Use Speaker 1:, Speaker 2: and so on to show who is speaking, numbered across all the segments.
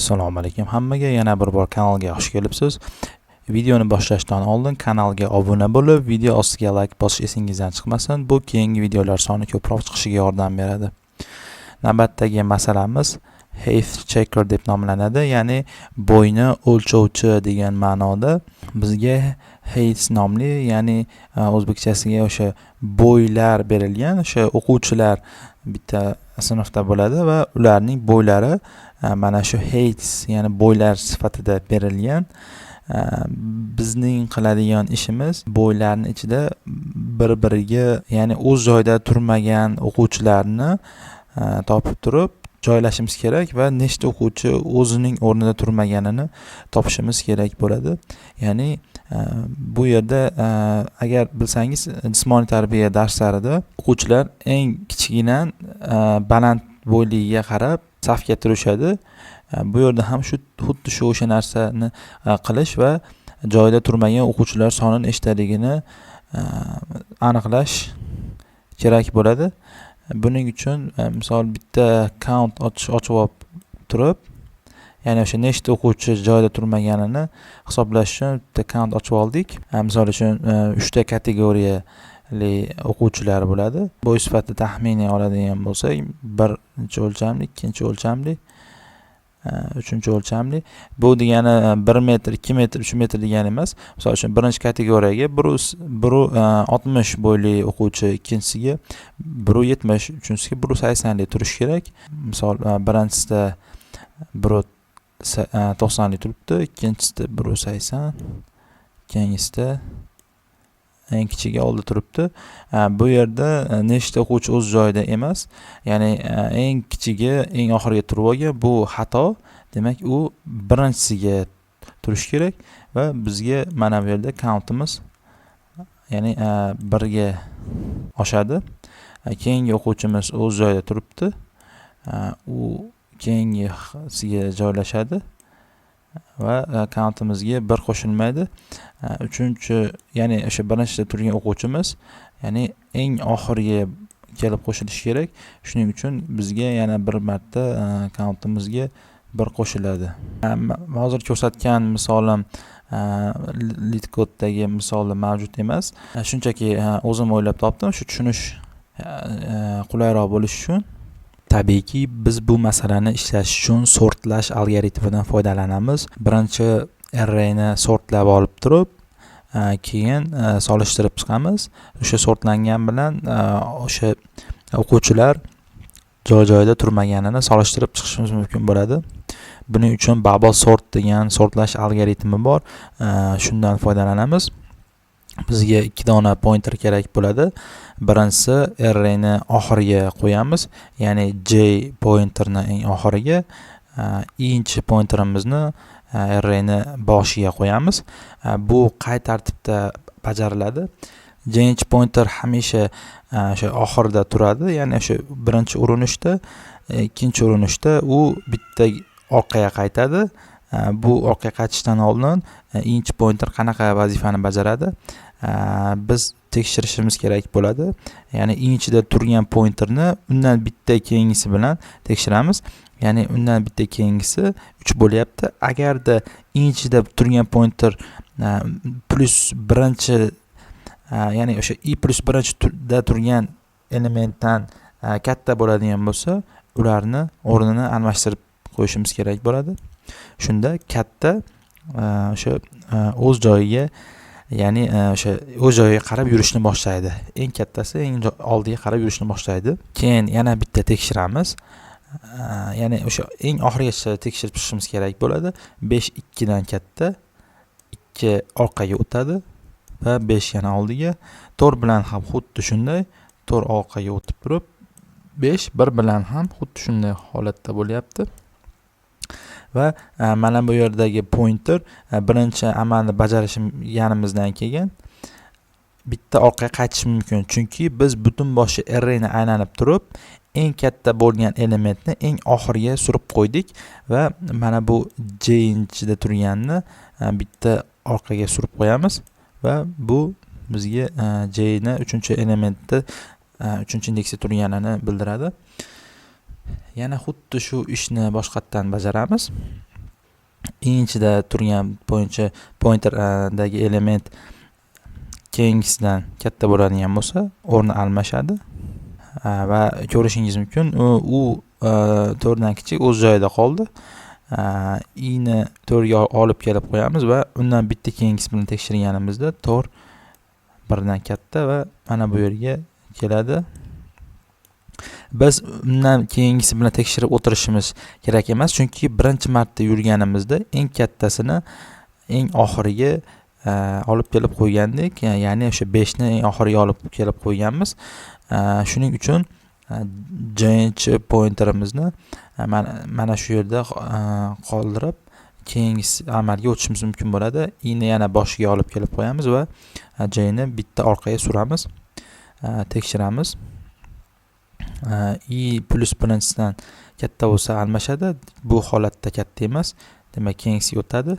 Speaker 1: Assalomu alaykum hammaga, yana bir bor kanalga xush kelibsiz. Videoni boshlashdan oldin kanalga obuna bo'lib, video ostiga like bosish esingizdan chiqmasin. Bu keyingi videolar soni ko'proq chiqishiga yordam beradi. Navbatdagi masalamiz height checker deb nomlanadi, ya'ni bo'yni o'lchovchi degan ma'noda. Bizga height nomli, ya'ni o'zbekchasiga o'sha bo'ylar berilgan, o'sha o'quvchilar bitta sinfda bo'ladi va ularning bo'ylari mana shu height, ya'ni bo'ylar sifatida berilgan. Bizning qiladigan ishimiz bo'ylarning ichida bir-biriga, ya'ni o'z joyida turmagan o'quvchilarni topib turib joylashimiz kerak va nechta o'quvchi o'zining o'rnida turmaganini topishimiz kerak bo'ladi. Ya'ni bu yerda agar bilsangiz, jismoniy tarbiya darslarida o'quvchilar eng kichkigidan baland bo'yligiga qarab safga turishadi. Bu yerda ham xuddi o'sha narsani qilish va joyida turmagan o'quvchilar soni nechtaligini aniqlash kerak bo'ladi. Buning uchun misol bitta count ochib olib turib, ya'ni o'sha nechta o'quvchi joyida turmaganini hisoblash uchun bitta count ochib oldik. Misol uchun 3 ta kategoriyali o'quvchilar bo'ladi. Bo'y sifatida taxminiy oladigan bo'lsak, birinchi o'lchamli, ikkinchi o'lchamli, uchinchi o'lchamli. Bu degani 1 metr, 2 metr, 3 metr degani emas. Misol uchun birinchi kategoriyaga 160 bo'yli o'quvchi, ikkinchisiga 170, uchinchisiga 180 turish kerak. Misol birinchisida 190 turibdi, ikkinchisida 180, keyingisida eng kichigi oldi turibdi. Bu yerda nechta o'quvchi o'z joyida emas, ya'ni eng kichigi eng oxiriga turib olgan. Bu xato. Demak, u birinchisiga turish kerak va bizga mana bu yerda countimiz, ya'ni 1 ga oshadi. Keyingi o'quvchimiz o'z joyida turibdi. U keyingisiga joylashadi va countimizga 1 qo'shilmaydi. Uchinchi, ya'ni o'sha birinchida turgan o'quvchimiz, ya'ni eng oxiriga kelib qo'shilishi kerak. Shuning uchun bizga yana bir marta countimizga 1 qo'shiladi. Hozir ko'rsatgan misolim LeetCode'dagi misolda mavjud emas. Shunchaki o'zim o'ylab topdim, shu tushunish qulayroq bo'lishi uchun. Tabiiyki, biz bu masalani ishlash uchun sortlash algoritmidan foydalanamiz. Birinchi arrayni sortlab olib turib, keyin solishtirib chiqamiz. O'sha sortlangan bilan o'sha o'quvchilar joy-joyida turmaganini solishtirib chiqishimiz mumkin bo'ladi. Buning uchun bubble sort degan sortlash algoritmi bor. Shundan foydalanamiz. Bizga 2 dona pointer kerak bo'ladi. Birinchisi arrayni oxiriga qo'yamiz, ya'ni J pointerni eng oxiriga, ikkinchi pointerimizni arrayni boshiga qo'yamiz. Bu qay tartibda bajariladi? J pointer hamisha o'sha oxirida turadi, ya'ni o'sha birinchi urinishda, ikkinchi urinishda u bitta orqaga qaytadi. Bu orqaga qaytishdan oldin ikkinchi pointer qanaqa vazifani bajaradi? Biz tekshirishimiz kerak bo'ladi. Ya'ni ikkinchida turgan pointerni undan bitta keyingisi bilan tekshiramiz. Ya'ni undan bitta keyingisi 3 bo'lyapti. Agarda ikkinchida turgan pointer plus birinchi, ya'ni o'sha i plus birinchida turgan elementdan katta bo'ladigan bo'lsa, ularni o'rnini almashtirib qo'yishimiz kerak bo'ladi. Shunda katta o'sha o'z joyiga, ya'ni o'sha o'z joyiga qarab yurishni boshlaydi. Eng kattasi eng oldiga qarab yurishni boshlaydi. Keyin yana bitta tekshiramiz. Ya'ni o'sha eng oxirigacha tekshirib chiqishimiz kerak bo'ladi. 5 2 dan katta, 2 orqaga o'tadi va 5 yana oldiga. 4 bilan ham xuddi shunday, 4 orqaga o'tib turib, 5 1 bilan ham xuddi shunday holatda bo'lyapti. Va mana bu yerdagi pointer birinchi amalni bajarishganimizdan keyin bitta orqaga qaytish mumkin. Chunki biz butun boshli arrayni aylanib turib, eng katta bo'lgan elementni eng oxiriga surib qo'ydik va mana bu J-da turganni bitta orqaga surib qo'yamiz va bu bizga J ni 3-elementda 3-indeksda turganini bildiradi. Yana xuddi shu ishni boshqatdan bajaramiz. inchida turgan pointerdagi element keyingisidan katta bo'ladigan bo'lsa o'rni almashadi va ko'rishingiz mumkin u 4dan kichik o'z joyida qoldi. i'ni 4ga olib kelib qo'yamiz va undan bitta keyingisi bilan tekshirganimizda 4 1dan katta va mana bu yerga keladi. Biz undan keyingisi bilan tekshirib o'tirishimiz kerak emas, chunki birinchi marta yurganimizda eng kattasini eng oxiriga olib kelib qo'ygandik, ya'ni o'sha 5 ni eng oxiriga olib kelib qo'yganmiz. Shuning uchun change pointerimizni mana shu yerda qoldirib keyingisi amalga o'tishimiz mumkin bo'ladi. i'ni yana boshiga olib kelib qo'yamiz va jni bitta orqaga suramiz, tekshiramiz. i plus birinchisidan katta bo'lsa almashadi. Bu holatda katta emas, demak keyingisiga o'tadi.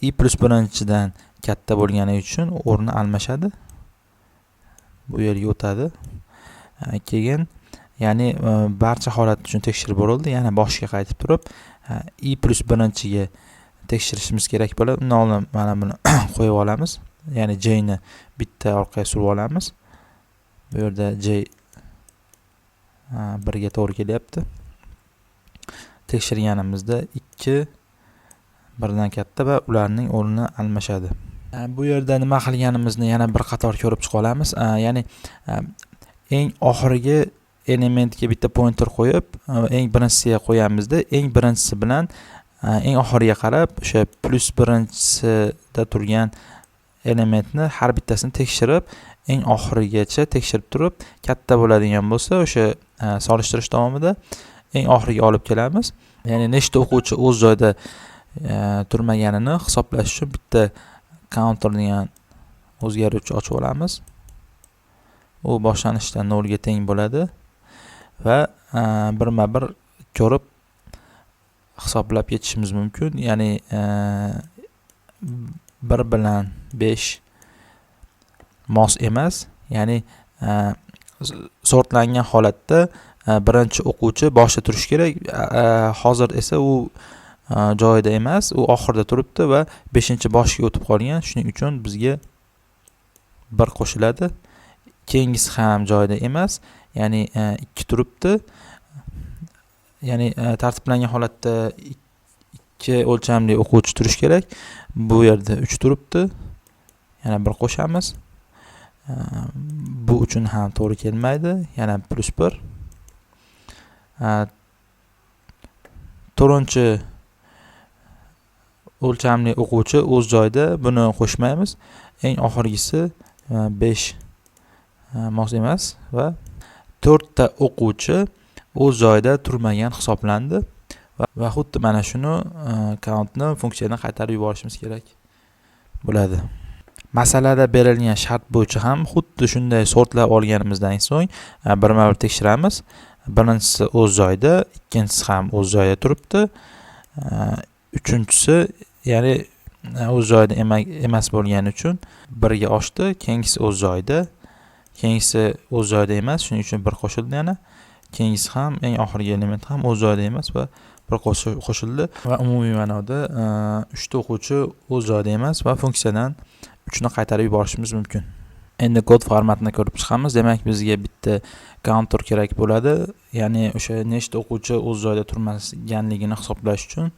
Speaker 1: i plus birinchidan katta bo'lgani uchun o'rni almashadi, bu yerga o'tadi. Keyin ya'ni barcha holat uchun tekshirib bo'ldi. Yana boshiga qaytib turib i plus birinchiga tekshirishimiz kerak bo'ladi. Undan oldin mana buni qo'yib olamiz, ya'ni j ni bitta orqaga surib olamiz. Bu yerda j 1 ga to'g'ri kelyapti. Tekshirganimizda 2 1dan katta va ularning o'rni almashadi. Bu yerda nima qilganimizni yana bir qator ko'rib chiqa olamiz. Ya'ni eng oxirgi elementga bitta pointer qo'yib, eng birinchisiga qo'yamizda, eng birinchisi bilan eng oxiriga qarab o'sha plus birinchisida turgan elementni har bittasini tekshirib, eng oxirigacha tekshirib turib, katta bo'ladigan bo'lsa, o'sha solishtirish davomida eng oxiriga olib kelamiz. Ya'ni nechta o'quvchi o'z joyida turmaganini hisoblash uchun bitta counter degan o'zgaruvchi ochib olamiz. U boshlanishda 0 ga teng bo'ladi va birma-bir ko'rib hisoblab ketishimiz mumkin. Ya'ni 1 bilan 5 mos emas. Ya'ni sortlangan holatda birinchi o'quvchi boshda turishi kerak. Hozir esa u joyida emas, u oxirida turibdi va 5-boshiga o'tib qolgan. Shuning uchun bizga 1 qo'shiladi. Keyingisi ham joyida emas, ya'ni 2 turibdi. Ya'ni tartiblangan holatda 2 o'lchamli o'quvchi turish kerak. Bu yerda 3 turibdi. Yana 1 qo'shamiz. Bu uchun ham to'g'ri kelmaydi. Yana plus 1. To'rtinchi o'lchamli o'quvchi o'z joyida, buni qo'shmaymiz. Eng oxirgisi 5 mos emas va 4 ta o'quvchi o'z joyida turmagan hisoblandi va xuddi mana shuni countni funksiyadan qaytarib yuborishimiz kerak bo'ladi. Masalada berilgan shart bo'yicha ham xuddi shunday sortlab olganimizdan so'ng birma-bir tekshiramiz. Birinchisi o'z joyida, ikkinchisi ham o'z joyida turibdi. Uchinchisi ya'ni o'z joyida emas bo'lgani uchun 1 ga oshdi, keyingisi o'z joyida. Keyingisi o'z joyida emas, shuning uchun 1 qo'shildi yana. Keyingisi ham eng oxirgi element ham o'z joyida emas va 1 qo'shildi va umumiy ma'noda 3 ta o'quvchi o'z joyida emas va funksiyadan 3 ni qaytarib yuborishimiz mumkin. Endi kod formatini ko'rib chiqamiz. Demak, bizga bitta counter kerak bo'ladi. Ya'ni o'sha nechta o'quvchi o'z joyida turmasligini hisoblash uchun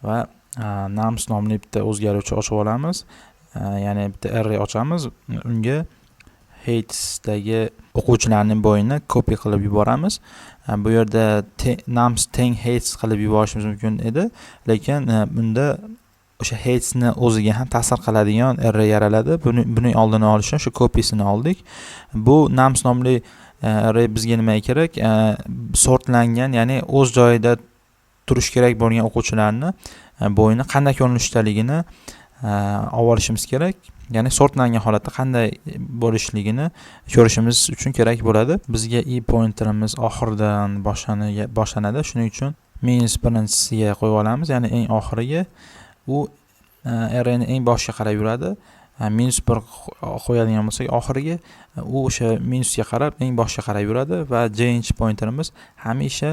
Speaker 1: va nums nomli bitta o'zgaruvchi ochib olamiz. Ya'ni bitta array ochamiz. Unga heightsdagi o'quvchilarning bo'yini copy qilib yuboramiz. Bu yerda nums teng heights qilib yuborishimiz mumkin edi, lekin bunda o'sha heightsni o'ziga ham ta'sir qiladigan array yaraladi. Buning oldini olish uchun shu copysini oldik. Bu nums nomli array bizga nimaga kerak? Sortlangan, ya'ni o'z joyida turish kerak bo'lgan o'quvchilarni bo'yini qanday ko'rinishdaligini olishimiz kerak. Ya'ni sortlangan holatda qanday bo'lishligini ko'rishimiz uchun kerak bo'ladi. Bizga i pointerimiz oxirdan boshlanadi. Shuning uchun minus birinchisiga qo'yib olamiz, ya'ni eng oxiriga. U arrayni eng boshiga qarab yuradi. Minus 1 qo'yadigan bo'lsak oxiriga, u o'sha minusga qarab eng boshiga qarab yuradi va change pointerimiz hamisha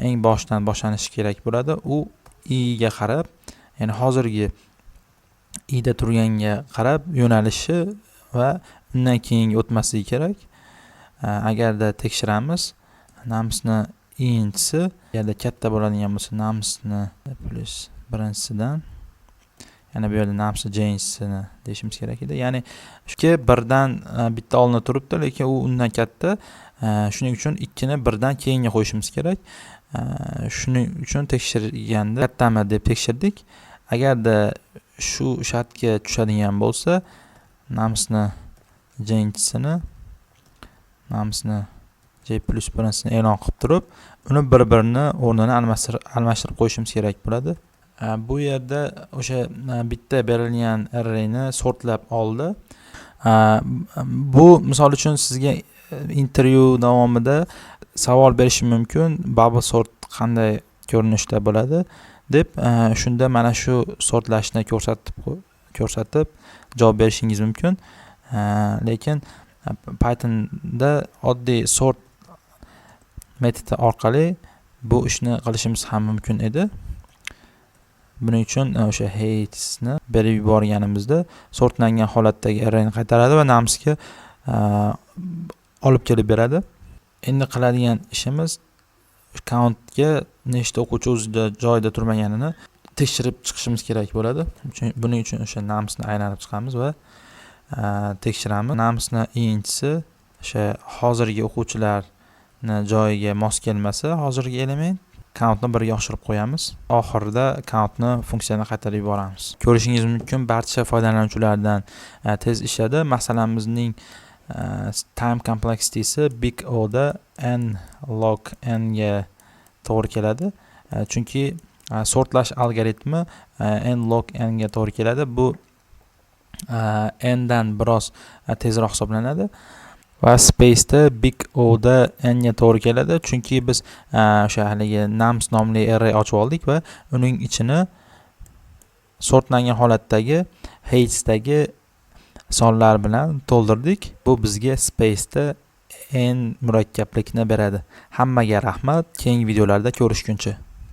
Speaker 1: eng boshdan boshlanishi kerak bo'ladi. U i'ga qarab, ya'ni hozirgi i'da turganga qarab yo'nalishi va undan keyingi o'tmasligi kerak. Agarda tekshiramiz, namsni i'nchisi agarda katta bo'ladigan bo'lsa, namsni plus birinchisidan, ya'ni bu yerda namsni jensini deyishimiz kerak edi. Ya'ni shuki birdan bitta olinib turibdi, lekin u undan katta. Shuning uchun 2 ni birdan keyinga qo'yishimiz kerak. Shuning uchun tekshirganda kattami deb tekshirdik. Agarda shu shartga tushadigan bo'lsa, namsni jensini, namsni j plus birinchisini e'lon qilib turib, uni bir-birini o'rnini almashtirib qo'yishimiz kerak bo'ladi. Bu yerda o'sha bitta berilgan arrayni sortlab oldi. Bu misol uchun sizga intervyu davomida savol berishi mumkin, bubble sort qanday ko'rinishda bo'ladi deb, shunda mana shu sortlashni ko'rsatib javob berishingiz mumkin. Lekin Pythonda oddiy sort metodi orqali bu ishni qilishimiz ham mumkin edi. Buning uchun o'sha hatesni berib yuborganimizda sortlangan holatdagi arrayni qaytaradi va namsga olib kelib beradi. Endi qiladigan ishimiz countga nechta o'quvchi o'zida joyida turmaganini tekshirib chiqishimiz kerak bo'ladi. Buning uchun o'sha namsni aylanib chiqamiz va tekshiramiz. Namsni i'nchisi o'sha hozirgi o'quvchilarni joyiga mos kelmasa, hozirgi element countni birga oshirib qo'yamiz. Oxirida countni funksiyani qaytarib yuboramiz. Ko'rishingiz mumkin, barcha foydalanuvchilardan tez ishladi. Masalamizning time complexity'si big O da n log n ga to'g'ri keladi. Chunki sortlash algoritmi n log n ga to'g'ri keladi. Bu n dan biroz tezroq hisoblanadi. Va space da big O da n ga to'g'ri keladi. Chunki biz o'sha haligi nums nomli array ochib oldik va uning ichini sortlangan holatdagi hatesdagi sonlar bilan to'ldirdik. Bu bizga space da n murakkablikni beradi. Hammaga rahmat. Keyingi videolarda ko'rishguncha.